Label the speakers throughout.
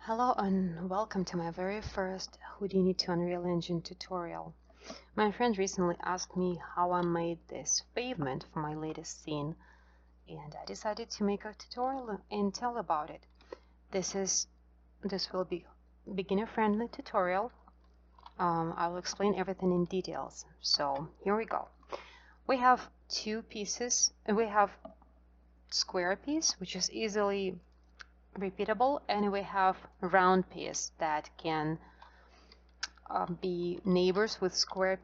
Speaker 1: Hello and welcome to my very first Houdini to Unreal Engine tutorial. My friend recently asked me how I made this pavement for my latest scene, and I decided to make a tutorial and tell about it. This will be beginner-friendly tutorial. I will explain everything in details. So here we go. We have two pieces, and we have square piece, which is easily repeatable, and we have round piece that can be neighbors with square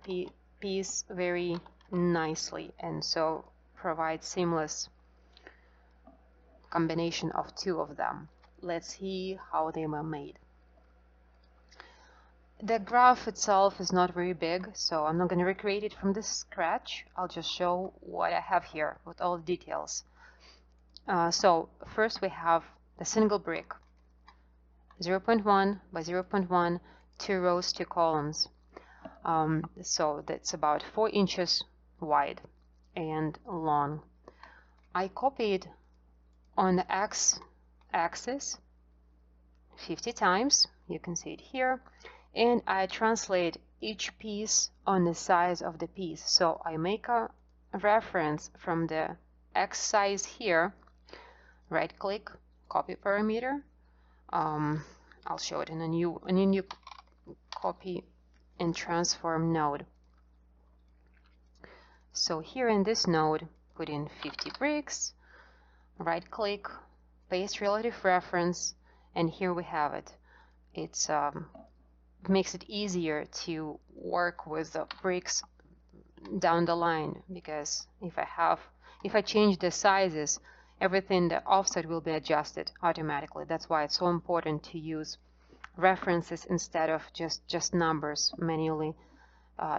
Speaker 1: piece very nicely, and so provide seamless combination of two of them. Let's see how they were made. The graph itself is not very big, so I'm not going to recreate it from the scratch. I'll just show what I have here with all the details. So first we have the single brick, 0.1 by 0.1, 2 rows, 2 columns. So that's about 4 inches wide and long. I copied on the x-axis 50 times, you can see it here, and I translate each piece on the size of the piece. So I make a reference from the x size here, right click, copy parameter. I'll show it in a new copy and transform node. So here in this node, put in 50 bricks, right click, paste relative reference, and here we have it. It makes it easier to work with the bricks down the line, because if I change the sizes, everything, the offset will be adjusted automatically. That's why it's so important to use references instead of just numbers manually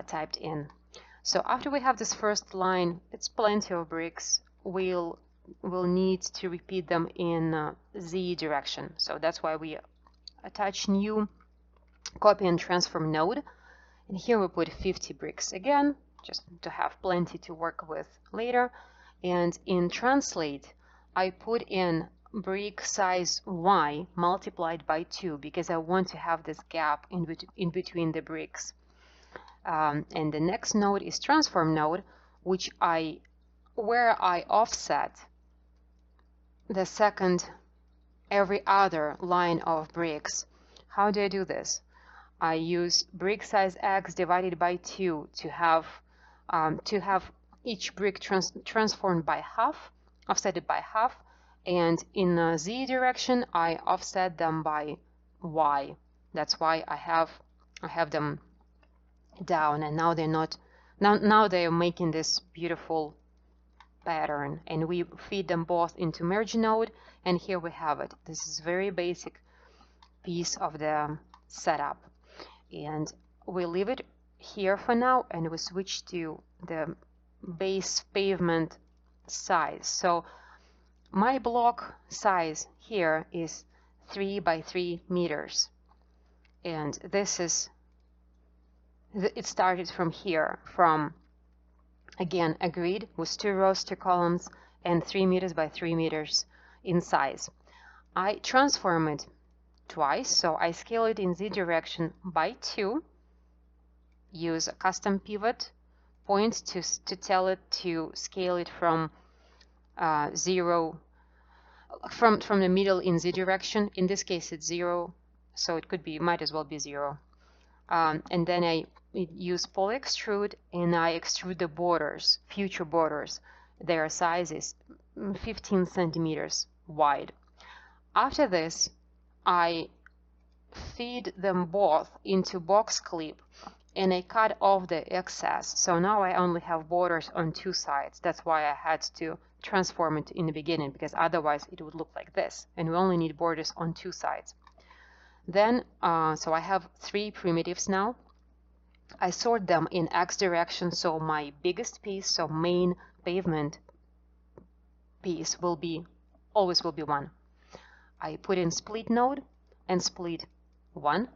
Speaker 1: typed in. So after we have this first line, it's plenty of bricks. We'll need to repeat them in Z direction. So that's why we attach new copy and transform node. And here we put 50 bricks again, just to have plenty to work with later. And in translate, I put in brick size Y multiplied by 2 because I want to have this gap in between the bricks. And the next node is transform node, where I offset the second every other line of bricks. How do I do this? I use brick size X divided by 2 to have each brick transformed by half, offsetted by half, and in the Z direction I offset them by Y. That's why I have them down, and now they're not now they are making this beautiful pattern, and we feed them both into merge node, and here we have it. This is very basic piece of the setup, and we leave it here for now, and we switch to the base pavement size. So my block size here is 3 by 3 meters, and it started from here, from again a grid with 2 rows, 2 columns, and 3 meters by 3 meters in size. I transform it twice, so I scale it in Z direction by 2, use a custom pivot point to tell it to scale it from 0, from the middle in Z direction. In this case it's 0, so it might as well be 0. And then I use Polyextrude, and I extrude the borders, future borders. Their size is 15 centimeters wide. After this, I feed them both into box clip, and I cut off the excess. So now I only have borders on 2 sides. That's why I had to transform it in the beginning, because otherwise it would look like this, and we only need borders on 2 sides. Then, so I have 3 primitives now. I sort them in X direction, so my biggest piece, so main pavement piece, always will be 1. I put in split node and split 1,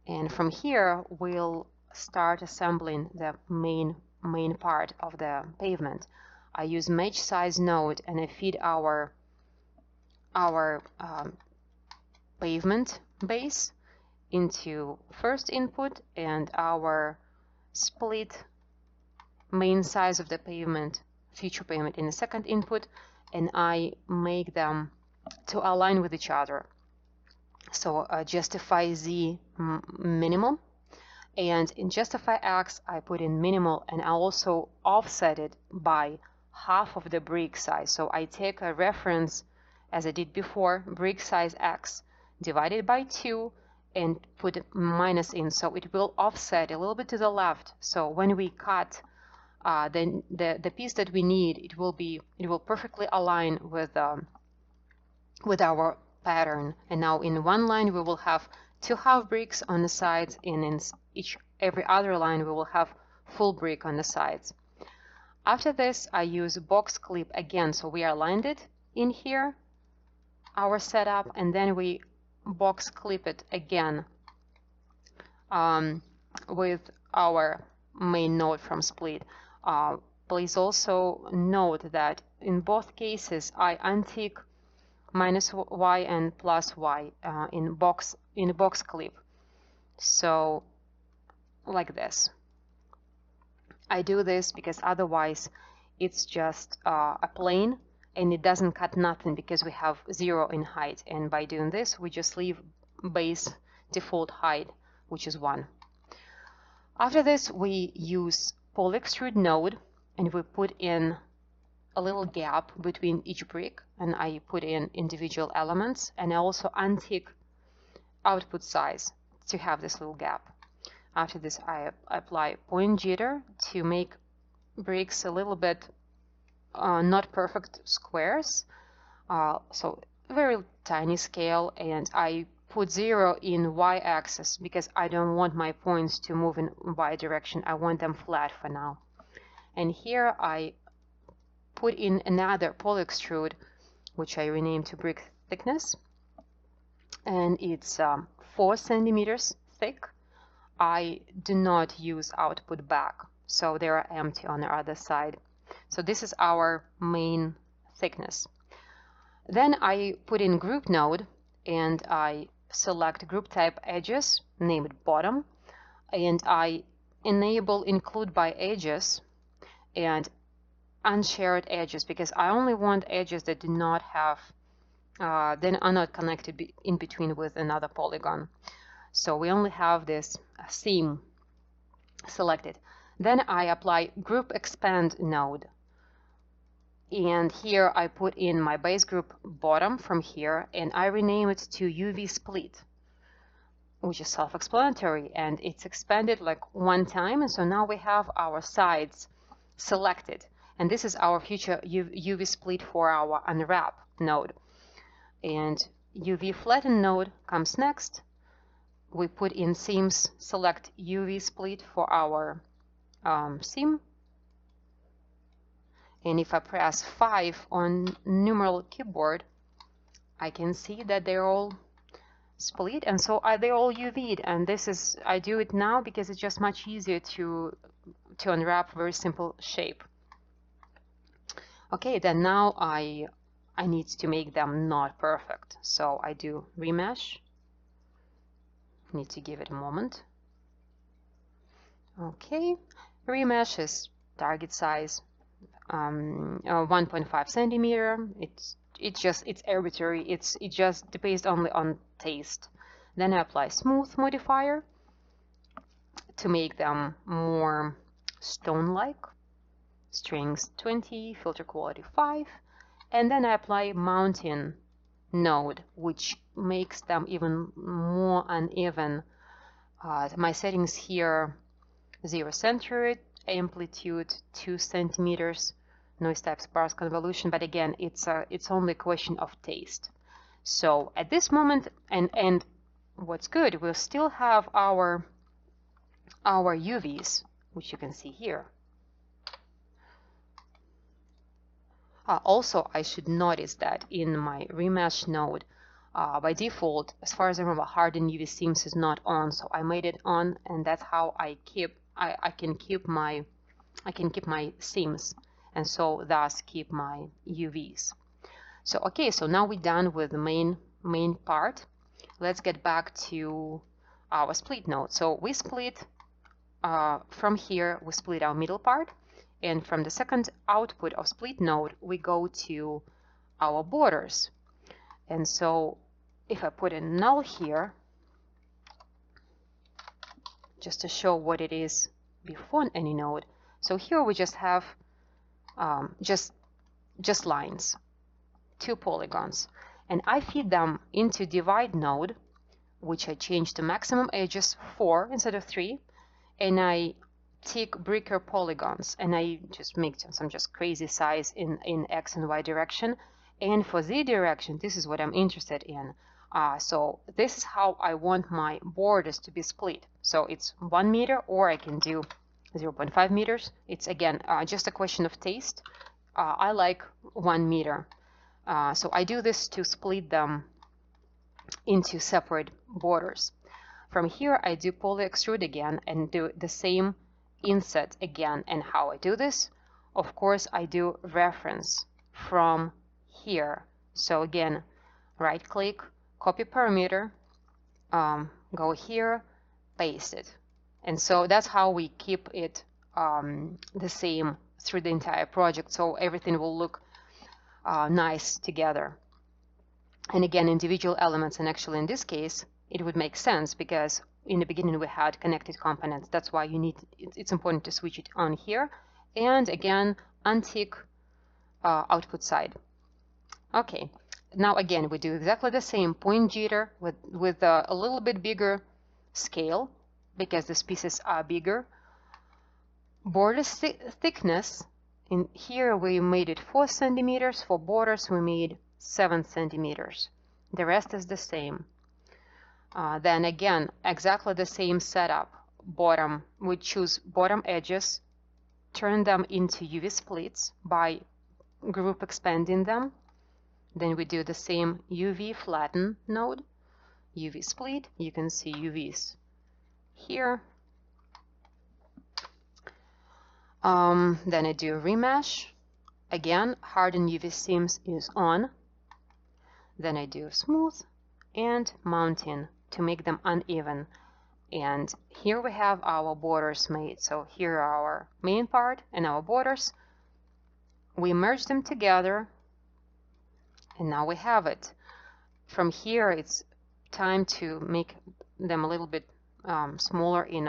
Speaker 1: and from here we'll start assembling the main part of the pavement. I use match size node, and I feed our pavement base into first input and our split main size of the pavement, future pavement, in the second input, and I make them to align with each other. So justify Z minimum, and in justify X I put in minimal, and I also offset it by half of the brick size. So I take a reference, as I did before, brick size X divided by 2 and put minus in, so it will offset a little bit to the left. So when we cut then the piece that we need, it will perfectly align with our pattern. And now in one line we will have 2 half bricks on the sides, and in every other line we will have full brick on the sides. After this I use box clip again, so we aligned it in here, our setup, and then we box clip it again with our main node from split. Please also note that in both cases I untick minus y and plus y in box clip. So like this. I do this because otherwise it's just a plane and it doesn't cut nothing because we have 0 in height, and by doing this we just leave base default height, which is 1. After this we use Polyextrude node, and we put in a little gap between each brick, and I put in individual elements, and I also untick output size to have this little gap. After this I apply point jitter to make bricks a little bit not perfect squares, so very tiny scale, and I put 0 in y-axis because I don't want my points to move in y direction. I want them flat for now. And here I put in another Polyextrude, which I renamed to brick thickness, and it's 4 centimeters thick. I do not use output back, so they are empty on the other side. So this is our main thickness. Then I put in group node, and I select group type edges, name it bottom, and I enable include by edges and unshared edges, because I only want edges that do not have then are not connected in between with another polygon. So we only have this seam selected. Then I apply group expand node, and here I put in my base group bottom from here, and I rename it to UV split, which is self-explanatory, and it's expanded like 1 time, and so now we have our sides selected, and this is our future UV split for our unwrap node. And UV flatten node comes next. We put in seams, select UV split for our seam, and if I press 5 on numeral keyboard, I can see that they're all split, and so they're all UV'd. And this is, I do it now because it's just much easier to unwrap very simple shape. Okay, then now I need to make them not perfect, so I do remesh. Need to give it a moment. Okay, remesh is target size 1.5 centimeter. It's arbitrary. It just depends only on taste. Then I apply smooth modifier to make them more stone-like. Strings 20, filter quality 5, and then I apply mountain node, which makes them even more uneven. My settings here: 0 centered, amplitude 2 centimeters, noise type sparse convolution, but again it's only a question of taste. So at this moment, and what's good, we'll still have our UVs, which you can see here. Also, I should notice that in my remesh node, by default, as far as I remember, harden UV seams is not on, so I made it on, and that's how I can keep my seams, and so thus keep my UVs. So okay, so now we're done with the main part. let's get back to our split node. So we split from here, we split our middle part, and from the second output of split node, we go to our borders. And so if I put a null here, just to show what it is before any node, so here we just have just lines, 2 polygons, and I feed them into divide node, which I changed to maximum edges 4 instead of 3, and I take bricker polygons, and I just make some just crazy size in X and Y direction. And for Z direction, this is what I'm interested in. So this is how I want my borders to be split. So it's 1 meter, or I can do 0.5 meters. It's again just a question of taste. I like 1 meter. So I do this to split them into separate borders. From here, I do polyextrude again and do the same inset again. And how I do this? Of course, I do reference from here. So again, right click, copy parameter, go here, paste it. And so that's how we keep it the same through the entire project. So everything will look nice together. And again, individual elements, and actually in this case, it would make sense because in the beginning we had connected components. That's why you need, it's important to switch it on here. And again, untick output side. Okay, now again, we do exactly the same point jitter with a little bit bigger scale because these pieces are bigger. Border thickness, in here we made it 4 centimeters. For borders, we made 7 centimeters. The rest is the same. Then again, exactly the same setup. Bottom, we choose bottom edges, turn them into UV splits by group expanding them. Then we do the same UV flatten node, UV split. You can see UVs here. Then I do remesh. Again, harden UV seams is on. Then I do smooth and mounting to make them uneven. And here we have our borders made. So here are our main part and our borders. We merge them together, and now we have it. From here, it's time to make them a little bit smaller in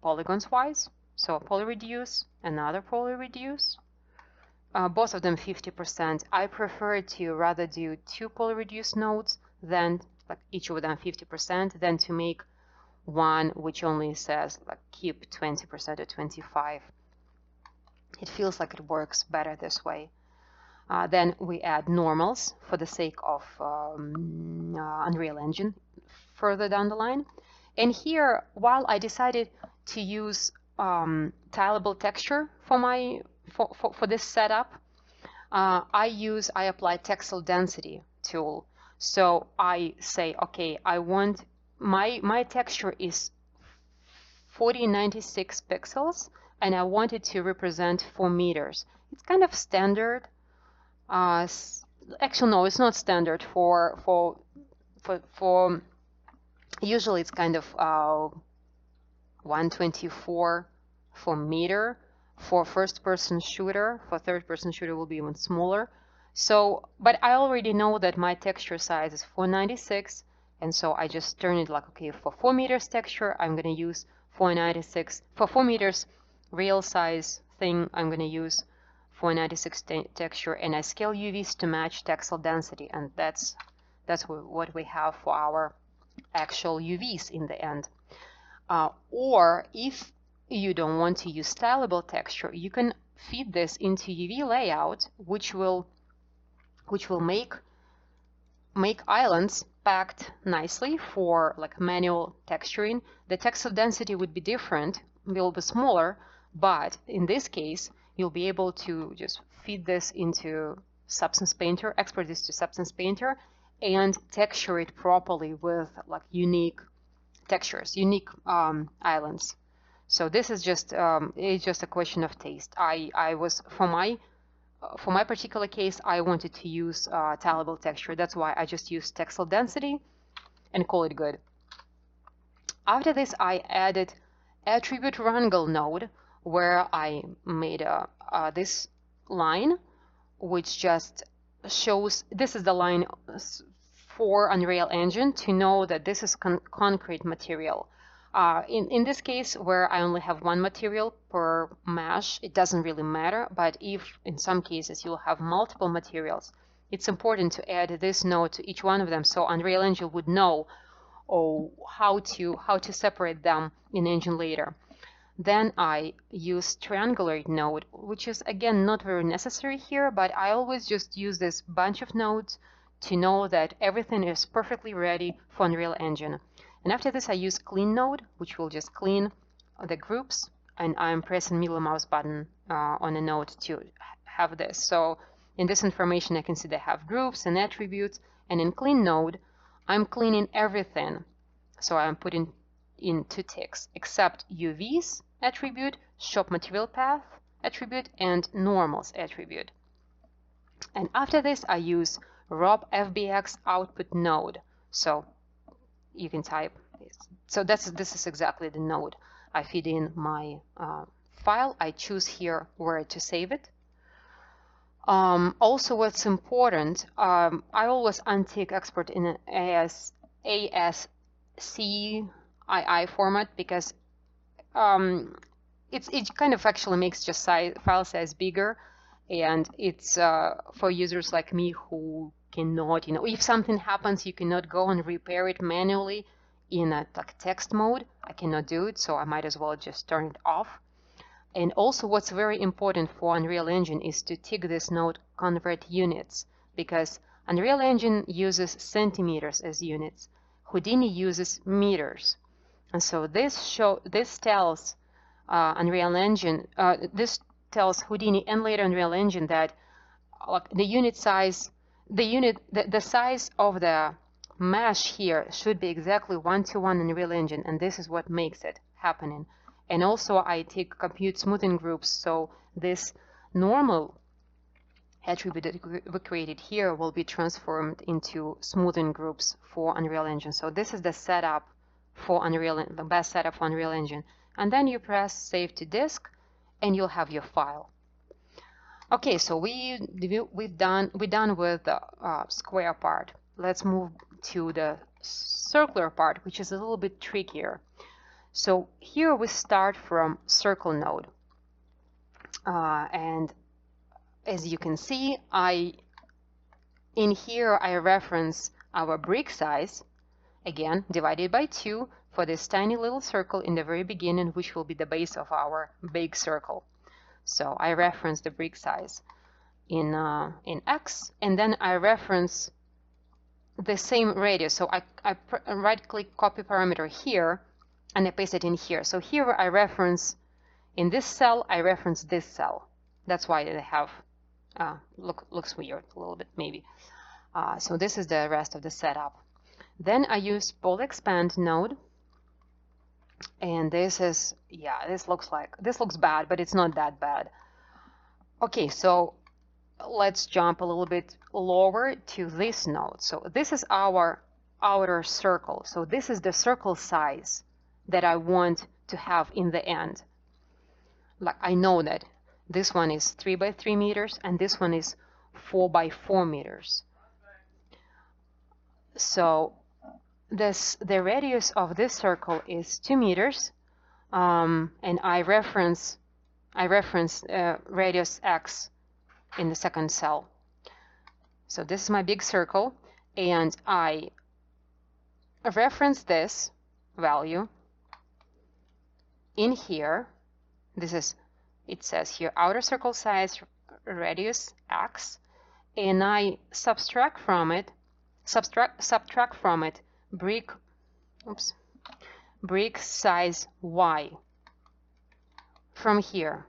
Speaker 1: polygons wise. So poly reduce, another poly reduce. Both of them 50%. I prefer to rather do 2 poly reduce nodes than like each of them 50% than to make one which only says like keep 20% or 25. It feels like it works better this way. Then we add normals for the sake of Unreal Engine further down the line. And here, while I decided to use tileable texture for this setup, I apply texel density tool. So I say, okay, I want my texture is 4096 pixels, and I want it to represent 4 meters. It's kind of standard. Actually, no, it's not standard for usually it's kind of 124 for meter. For first-person shooter, for third-person shooter will be even smaller. So, but I already know that my texture size is 496, and so I just turn it like, okay, for 4 meters texture, I'm going to use 496. For 4 meters real size thing, I'm going to use 496 texture, and I scale UVs to match texel density, and that's what we have for our actual UVs in the end. Or if you don't want to use stylable texture, you can feed this into UV layout, which will make islands packed nicely for like manual texturing. The texel density would be different, will be smaller, but in this case, you'll be able to just feed this into Substance Painter, export this to Substance Painter, and texture it properly with like unique textures, unique islands. So this is just it's just a question of taste. I was for my particular case, I wanted to use tileable texture. That's why I just used texel density, and call it good. After this, I added attribute wrangle node, where I made this line, which just shows this is the line for Unreal Engine to know that this is concrete material. In this case, where I only have one material per mesh, it doesn't really matter. But if in some cases you'll have multiple materials, it's important to add this node to each one of them, so Unreal Engine would know how to separate them in Engine later. Then I use triangulate node, which is again not very necessary here, but I always just use this bunch of nodes to know that everything is perfectly ready for Unreal Engine. And after this, I use clean node, which will just clean the groups, and I'm pressing middle mouse button on a node to have this. So in this information, I can see they have groups and attributes, and in clean node, I'm cleaning everything. So I'm putting in two ticks, except UVs attribute, shop material path attribute, and normals attribute. And after this, I use rob fbx output node. So you can type this. So this is exactly the node. I feed in my file. I choose here where to save it. Also, what's important, I always untick export in an ASCII format, because it kind of actually makes just file size bigger, and it's for users like me who cannot, if something happens, you cannot go and repair it manually in a text mode. I cannot do it, so I might as well just turn it off. And also, what's very important for Unreal Engine is to tick this node convert units, because Unreal Engine uses centimeters as units. Houdini uses meters. And so this tells Unreal Engine, this tells Houdini and later Unreal Engine that the unit size, the size of the mesh here should be exactly 1-to-1 in Unreal Engine, and this is what makes it happening. And also I take compute smoothing groups, so this normal attribute that we created here will be transformed into smoothing groups for Unreal Engine. So this is the setup for the best setup for Unreal Engine. And then you press save to disk, and you'll have your file. Okay, so we're done with the square part. Let's move to the circular part, which is a little bit trickier. So here we start from circle node, and as you can see, in here I reference our brick size, again divided by 2 for this tiny little circle in the very beginning, which will be the base of our big circle. So I reference the brick size in X, and then I reference the same radius. So I right-click copy parameter here, and I paste it in here. So here I reference, in this cell, I reference this cell. That's why they have, looks weird a little bit maybe. So this is the rest of the setup. Then I use Polyexpand node. And this is, yeah, this looks bad, but it's not that bad. Okay, so let's jump a little bit lower to this node. So this is our outer circle. So this is the circle size that I want to have in the end. Like, I know that this one is 3 by 3 meters and this one is 4 by 4 meters. So the radius of this circle is 2 meters, and I reference radius X in the second cell. So this is my big circle, and I reference this value in here. It says here outer circle size radius X, and I subtract from it brick size Y from here.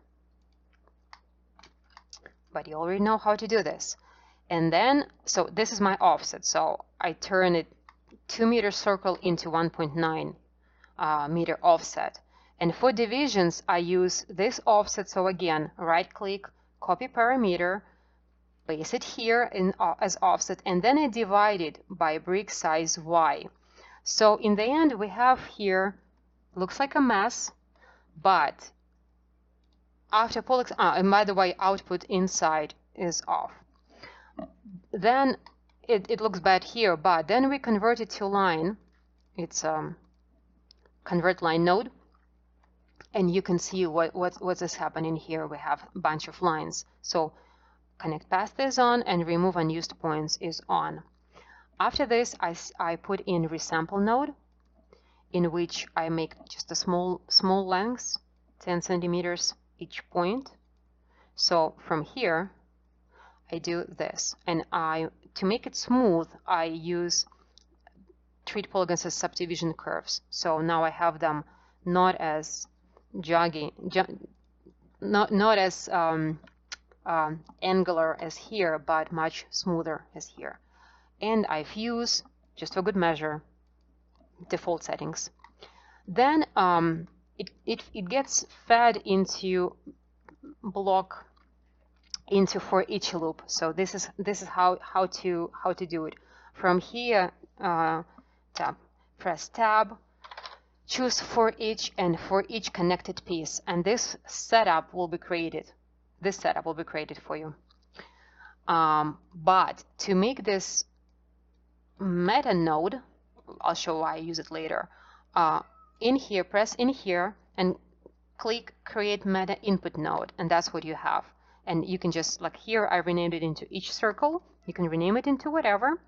Speaker 1: But you already know how to do this. And then, so this is my offset. So I turn it 2 meter circle into 1.9 meter offset. And for divisions, I use this offset. So again, right click, copy parameter, paste it here as offset, and then I divide it by brick size Y. So in the end, we have here, looks like a mess, but after and by the way, output inside is off. Then it looks bad here, but then we convert it to line. It's convert line node, and you can see what is happening here. We have a bunch of lines. So connect path is on and remove unused points is on. After this, I put in resample node, in which I make just a small lengths, 10 centimeters each point. So from here, I do this, and to make it smooth, I use treat polygons as subdivision curves. So now I have them not as not as angular as here, but much smoother as here. And I've used, just for good measure, default settings. Then it gets fed into block into for each loop. So this is how to do it. From here, press tab, choose for each, and for each connected piece, and this setup will be created. This setup will be created for you. But to make this meta node, I'll show why I use it later. In here, press in here and click create meta input node, and that's what you have. And you can just, like here, I renamed it into each circle. You can rename it into whatever,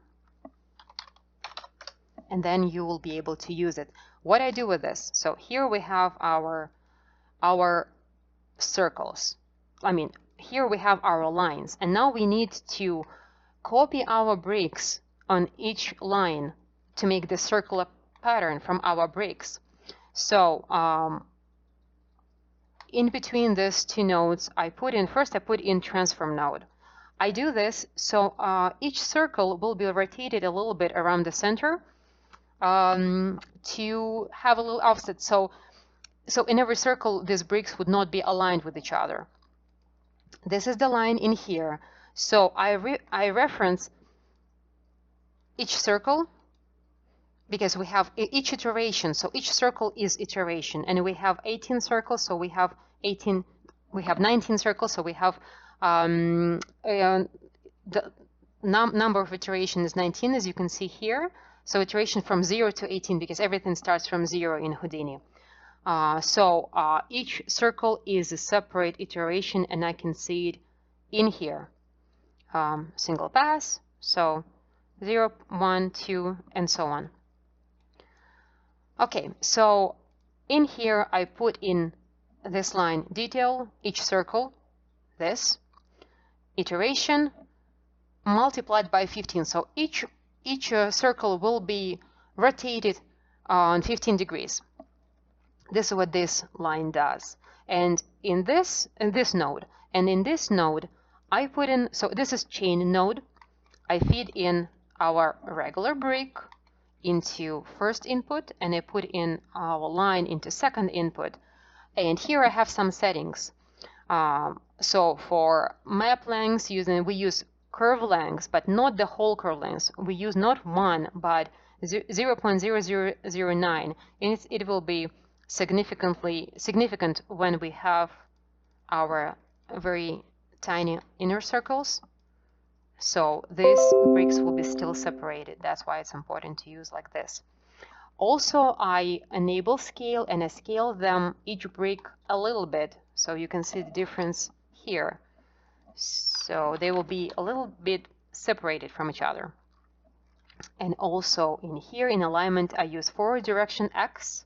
Speaker 1: and then you will be able to use it. What I do with this, so here we have our circles. I mean, here we have our lines, and now we need to copy our bricks on each line to make the circular pattern from our bricks. So in between these two nodes, I put in transform node. I do this so each circle will be rotated a little bit around the center to have a little offset. So in every circle, these bricks would not be aligned with each other. This is the line in here. So I reference each circle, because we have each iteration. So each circle is iteration, and we have 18 circles. So we have 19 circles. So we have the number of iterations is 19, as you can see here. So iteration from 0 to 18, because everything starts from 0 in Houdini. Each circle is a separate iteration, and I can see it in here. Single pass, so 0, 1, 2, and so on. Okay, so in here I put in this line detail, each circle, this iteration multiplied by 15. So each circle will be rotated on 15 degrees. This is what this line does. And in this node, I put in, so this is chain node. I feed in our regular brick into first input, and I put in our line into second input. And here I have some settings. So for map lengths, we use curve lengths, but not the whole curve length. We use not 1, but 0.0009, and it will be significant when we have our very tiny inner circles. So these bricks will be still separated. That's why it's important to use like this. Also, I enable scale, and I scale them each brick a little bit, so you can see the difference here. So they will be a little bit separated from each other. And also in here in alignment, I use forward direction X,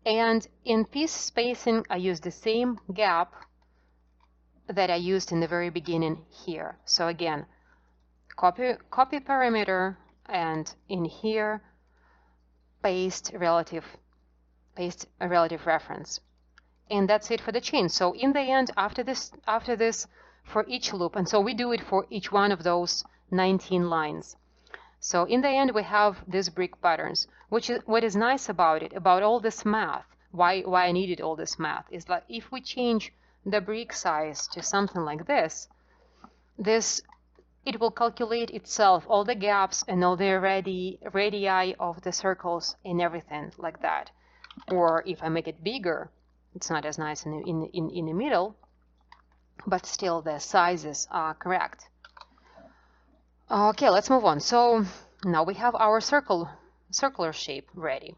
Speaker 1: and in piece spacing, I use the same gap that I used in the very beginning here. So again, copy parameter, and in here paste a relative reference, and that's it for the chain. So in the end, after this for each loop, and so we do it for each one of those 19 lines. So in the end, we have these brick patterns. What is nice about it, about all this math, why I needed all this math, is that if we change the brick size to something like this it will calculate itself all the gaps and all the radii of the circles and everything like that. Or if I make it bigger, it's not as nice in the middle, but still the sizes are correct. Okay, let's move on. So now we have our circular shape ready.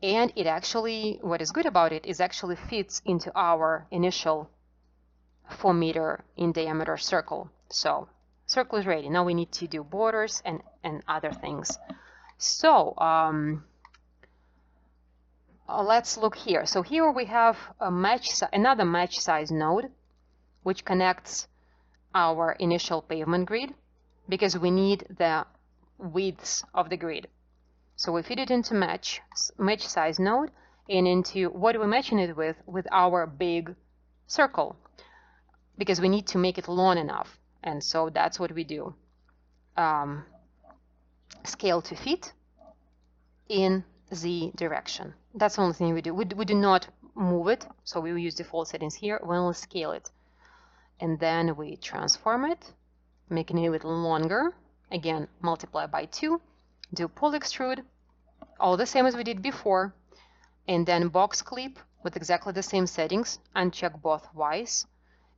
Speaker 1: And it actually, what is good about it is actually fits into our initial 4 meter in diameter circle. So circle is ready. Now we need to do borders and other things. So let's look here. So here we have another match size node, which connects our initial pavement grid, because we need the widths of the grid. So we feed it into match size node and into what are we matching it with our big circle, because we need to make it long enough. And so that's what we do. Scale to fit in Z direction. That's the only thing we do. We do not move it, so we will use default settings here. We only scale it. And then we transform it, making it a little longer. Again, multiply by 2. Do Polyextrude, all the same as we did before. And then box clip with exactly the same settings. Uncheck both Ys.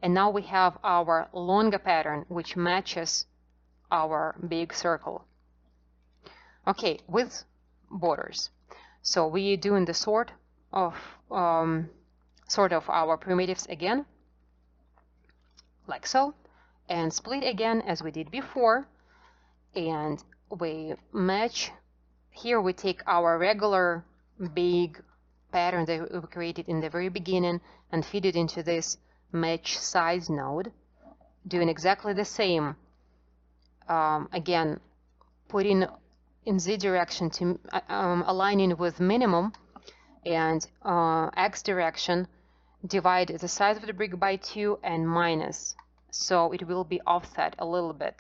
Speaker 1: And now we have our longer pattern, which matches our big circle. Okay, with borders. So we doing the sort of our primitives again, like so, and split again as we did before, and we match. Here we take our regular big pattern that we created in the very beginning and feed it into this match size node, doing exactly the same. Again, putting in Z direction to aligning with minimum, and X direction, divide the size of the brick by 2 and minus, so it will be offset a little bit.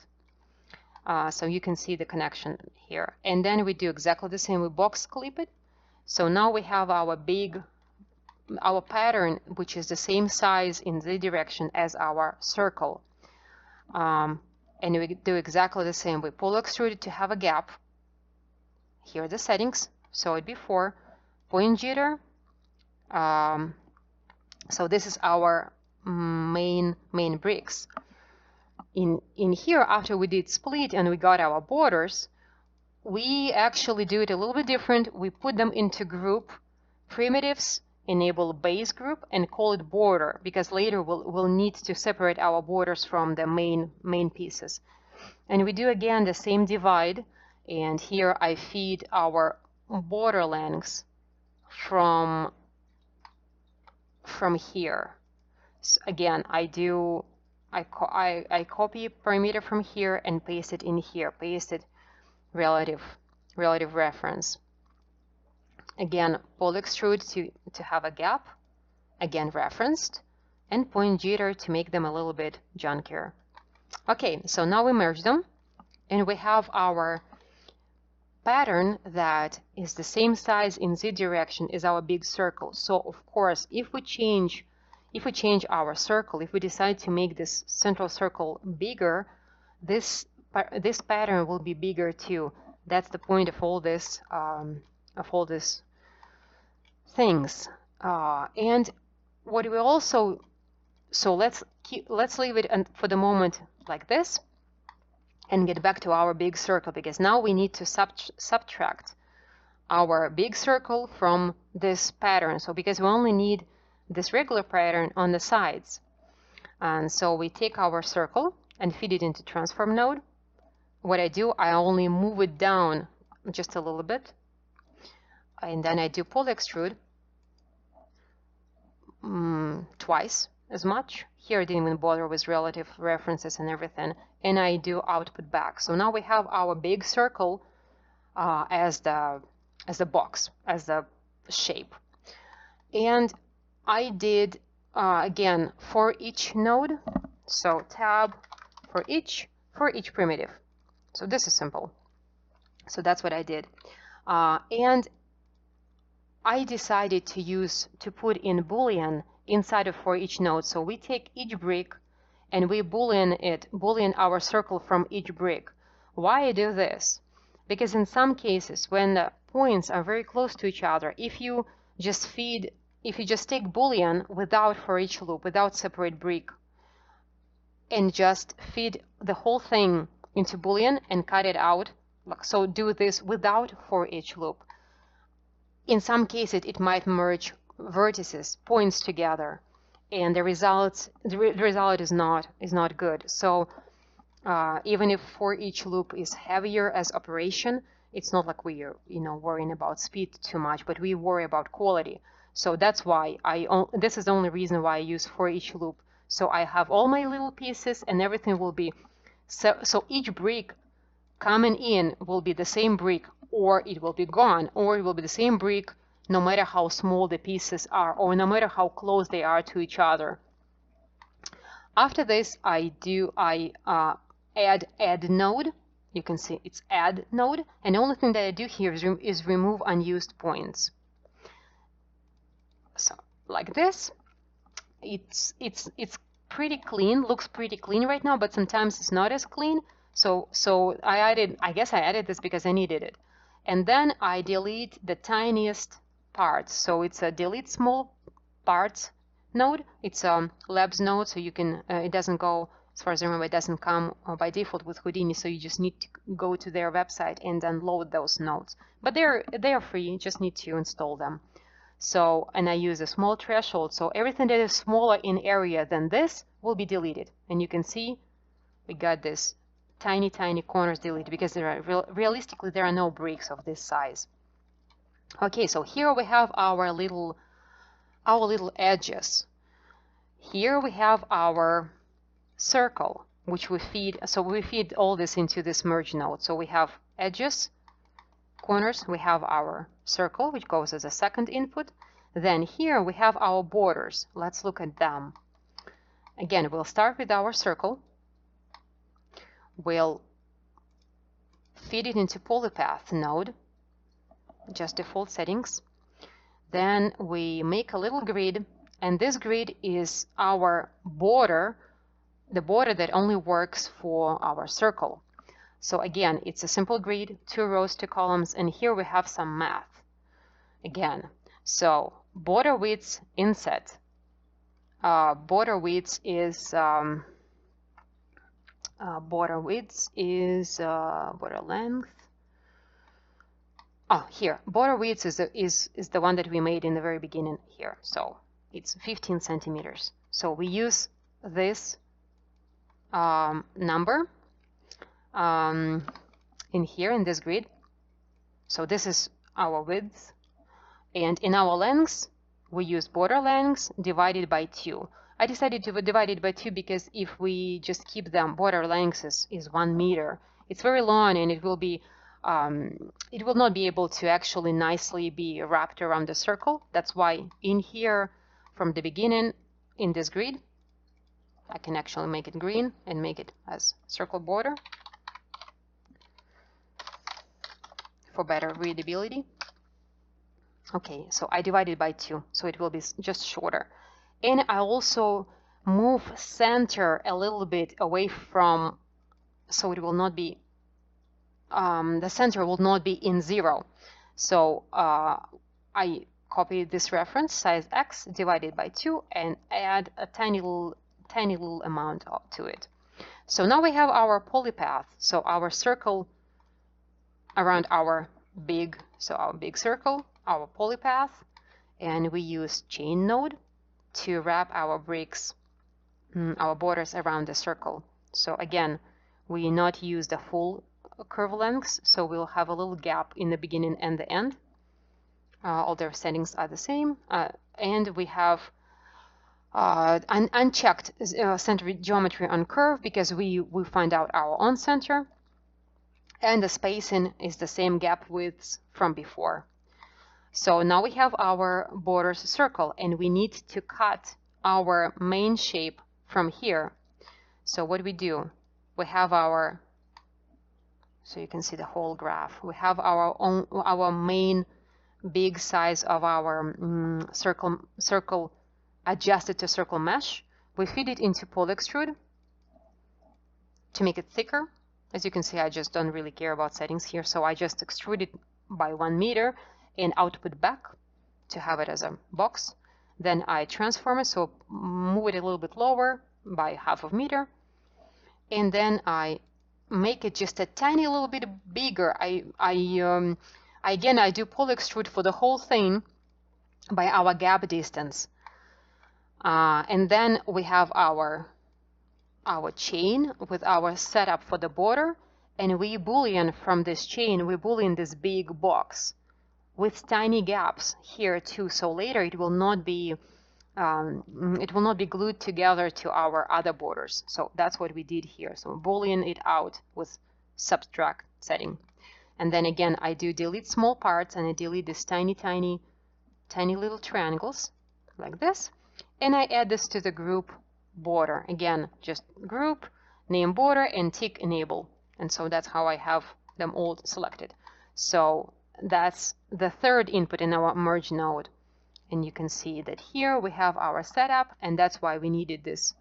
Speaker 1: So you can see the connection here. And then we do exactly the same, we box clip it. So now we have our pattern, which is the same size in Z direction as our circle. And we do exactly the same. We Polyextrude it to have a gap. Here are the settings. So it before point jitter. So this is our main bricks. In here, after we did split and we got our borders, we actually do it a little bit different. We put them into group primitives, enable base group, and call it border, because later we'll need to separate our borders from the main pieces. And we do again the same divide, and here I feed our border lengths from here. So again, I copy parameter from here and paste it in here, paste it relative reference. Again, Polyextrude to have a gap, again referenced, and point jitter to make them a little bit junkier. Okay, so now we merge them, and we have our pattern that is the same size in Z direction as our big circle. So of course, if we change our circle, if we decide to make this central circle bigger, this pattern will be bigger too. That's the point of all this things. And what we also, so let's leave it for the moment like this and get back to our big circle, because now we need to subtract our big circle from this pattern. So because we only need this regular pattern on the sides, and so we take our circle and feed it into transform node. What I do, I only move it down just a little bit, and then I do Polyextrude twice as much. Here I didn't even bother with relative references and everything, and I do output back. So now we have our big circle as the box, as the shape. And I did again for each node, so tab for each primitive. So this is simple. So that's what I did, and I decided to put in Boolean inside of for each node. So we take each brick and we boolean our circle from each brick. Why I do this? Because in some cases, when the points are very close to each other, if you just take boolean without for each loop, without separate brick, and just feed the whole thing into boolean and cut it out, so do this without for each loop. In some cases, it might merge vertices, points together, and the result is not good. So even if for each loop is heavier as operation, it's not like we're worrying about speed too much, but we worry about quality. So that's why this is the only reason why I use for each loop. So I have all my little pieces, and everything will be so each brick coming in will be the same brick, or it will be gone, or it will be the same brick no matter how small the pieces are, or no matter how close they are to each other. After this, I add node. You can see it's add node, and the only thing that I do here is remove unused points. So like this, it's pretty clean, looks pretty clean right now, but sometimes it's not as clean. So I guess I added this because I needed it. And then I delete the tiniest parts. So it's a delete small parts node. It's a labs node, so you can it doesn't go, as far as I remember, it doesn't come by default with Houdini, so you just need to go to their website and download those nodes. But they are free, you just need to install them. So, and I use a small threshold, so everything that is smaller in area than this will be deleted. And you can see we got this tiny corners deleted because realistically there are no bricks of this size. Okay, so here we have our little edges. Here we have our circle, which we feed. So we feed all this into this merge node. So we have edges, corners, we have our circle, which goes as a second input. Then here we have our borders. Let's look at them. Again, we'll start with our circle. We'll feed it into Polypath node, just default settings. Then we make a little grid, and this grid is our border, the border that only works for our circle. So again, it's a simple grid, 2 rows, 2 columns, and here we have some math. Again, so border width inset. Border width is border length. Oh, here, border width is the one that we made in the very beginning here. So it's 15 centimeters. So we use this number in here in this grid. So this is our width, and in our lengths we use border lengths divided by 2. I decided to divide it by 2 because if we just keep them, border lengths is 1 meter. It's very long, and it will not be able to actually nicely be wrapped around the circle. That's why in here from the beginning in this grid I can actually make it green and make it as circle border for better readability. Okay, so I divided by 2, so it will be just shorter. And I also move center a little bit away from, so it will not be, the center will not be in 0. So I copy this reference, size X divided by 2, and add a tiny little amount to it. So now we have our polypath, so our circle around our big circle, our polypath, and we use chain node to wrap our bricks, our borders around the circle. So again, we not use the full curve lengths, so we'll have a little gap in the beginning and the end. All their settings are the same, and we have unchecked center geometry on curve because we find out our own center, and the spacing is the same gap widths from before. So now we have our borders circle, and we need to cut our main shape from here. So what we do, we have our, so you can see the whole graph, we have our main big size of our circle adjusted to circle mesh. We feed it into Polyextrude, to make it thicker. As you can see, I just don't really care about settings here, so I just extrude it by 1 meter and output back to have it as a box. Then I transform it, so move it a little bit lower by 1/2 meter, and then I make it just a tiny little bit bigger. Again, I do poly extrude for the whole thing by our gap distance, and then we have our chain with our setup for the border, and we boolean from this chain, we boolean this big box with tiny gaps here too, so later it will not be glued together to our other borders. So that's what we did here. So boolean it out with subtract setting, and then again I do delete small parts, and I delete these tiny little triangles like this, and I add this to the group border. Again, just group, name border, and tick enable, and so that's how I have them all selected. So that's the third input in our merge node, and you can see that here we have our setup, and that's why we needed this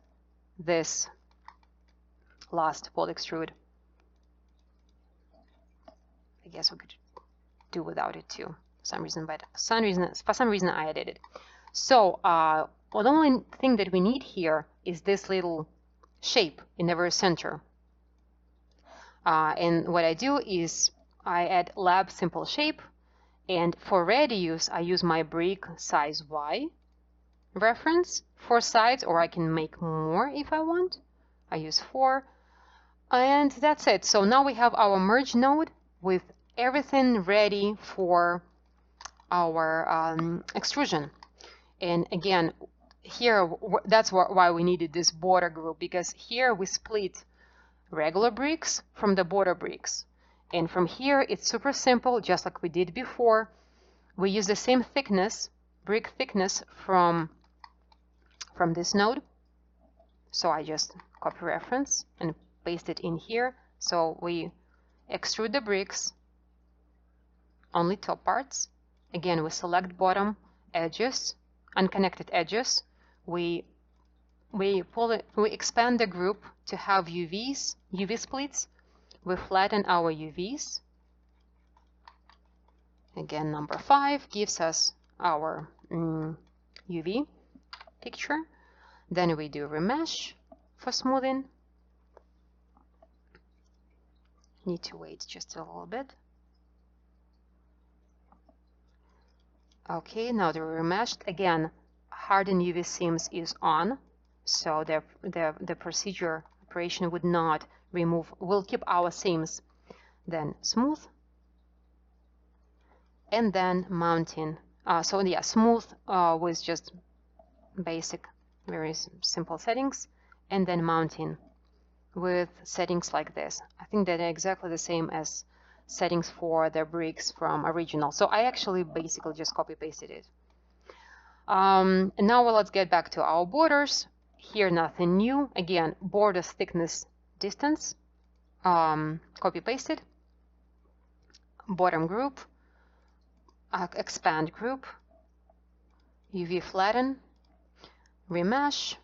Speaker 1: last poly extrude. I guess we could do without it too, for some reason, but for some reason I added it. So well, the only thing that we need here is this little shape in the very center. And what I do is I add lab simple shape, and for radius I use my brick size Y reference for sides, or I can make more if I want. I use 4, and that's it. So now we have our merge node with everything ready for our extrusion. And again, here that's why we needed this border group, because here we split regular bricks from the border bricks, and from here it's super simple, just like we did before. We use the same thickness, brick thickness, from this node. So I just copy reference and paste it in here. So we extrude the bricks, only top parts. Again, we select bottom edges, unconnected edges. We expand the group to have UV splits. We flatten our UVs. Again, number 5 gives us our UV picture. Then we do remesh for smoothing. Need to wait just a little bit. Okay, now the remeshed. Again, harden UV seams is on, so the procedure operation would not remove, will keep our seams. Then smooth, and then mounting. So yeah, smooth with just basic, very simple settings, and then mounting with settings like this. I think that they're exactly the same as settings for the bricks from original. So I actually basically just copy pasted it. And now let's get back to our borders. Here nothing new. Again, borders thickness distance, copy pasted. Bottom group, expand group, UV flatten, remesh.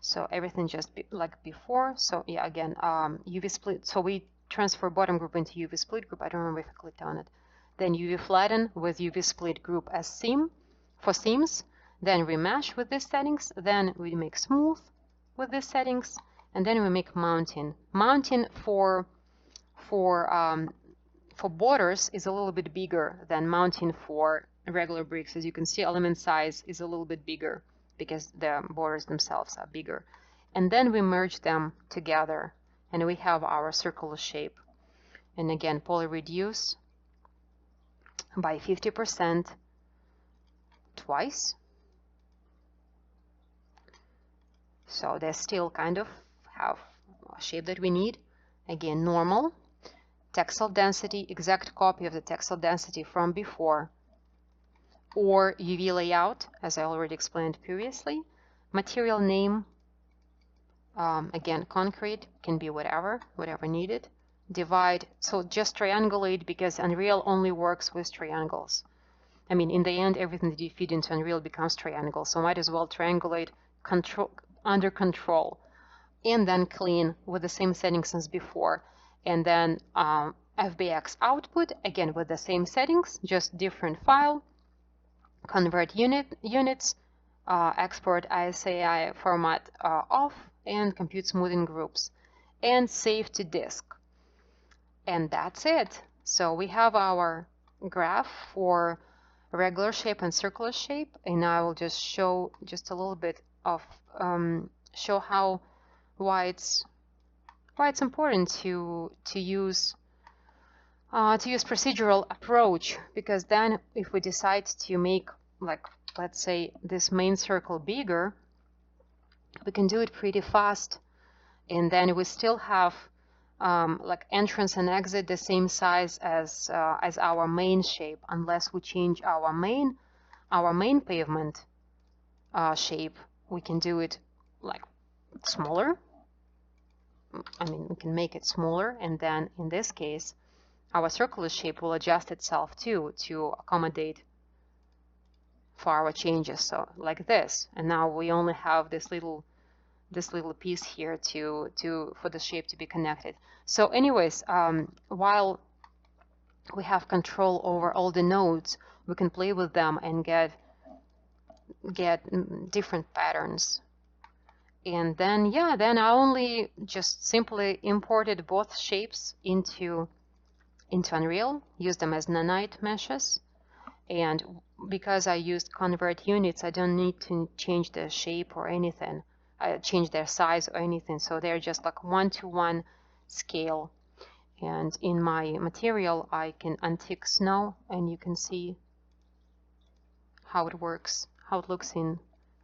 Speaker 1: So everything just like before. So yeah, again, UV split. So we transfer bottom group into UV split group. I don't remember if I clicked on it. Then UV flatten with UV split group as seam for seams. Then remesh with these settings. Then we make smooth with these settings, and then we make mounting. Mounting for borders is a little bit bigger than mounting for regular bricks. As you can see, element size is a little bit bigger because the borders themselves are bigger. And then we merge them together, and we have our circular shape. And again, poly reduce by 50% twice. So they still kind of have a shape that we need. Again, normal, textile density, exact copy of the textile density from before, or UV layout, as I already explained previously. Material name, again, concrete, can be whatever needed. Divide, so just triangulate, because Unreal only works with triangles. I mean, in the end, everything that you feed into Unreal becomes triangles, so might as well triangulate, under control, and then clean with the same settings as before. And then FBX output, again with the same settings, just different file, convert units, export ISAI format off, and compute smoothing groups, and save to disk. And that's it. So we have our graph for regular shape and circular shape, and I will just show just a little bit of show why it's important to use procedural approach, because then if we decide to make, like, let's say this main circle bigger, we can do it pretty fast, and then we still have like entrance and exit the same size as our main shape, unless we change our main pavement shape. We can do it like smaller. I mean, we can make it smaller, and then in this case our circular shape will adjust itself too to accommodate for our changes, so like this. And now we only have this little piece here for the shape to be connected. So anyways, while we have control over all the nodes, we can play with them and get different patterns. And then then I only just simply imported both shapes into Unreal, use them as nanite meshes, and because I used convert units, I don't need to change the shape or anything, change their size or anything, so they're just like 1-to-1 scale. And in my material I can untick snow, and you can see how it works, how it looks in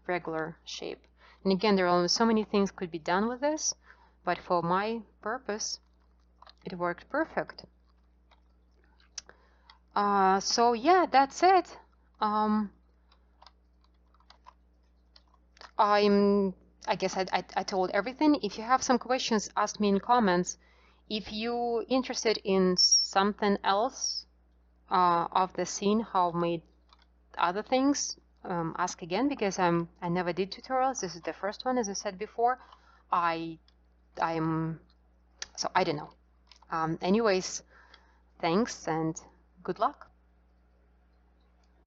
Speaker 1: regular shape. And again, there are so many things could be done with this, but for my purpose it worked perfect. So yeah, that's it. I guess I told everything. If you have some questions, ask me in comments. If you interested in something else of the scene, how I made other things, ask again, because I never did tutorials. This is the first one, as I said before. So I don't know. Anyways, thanks and good luck.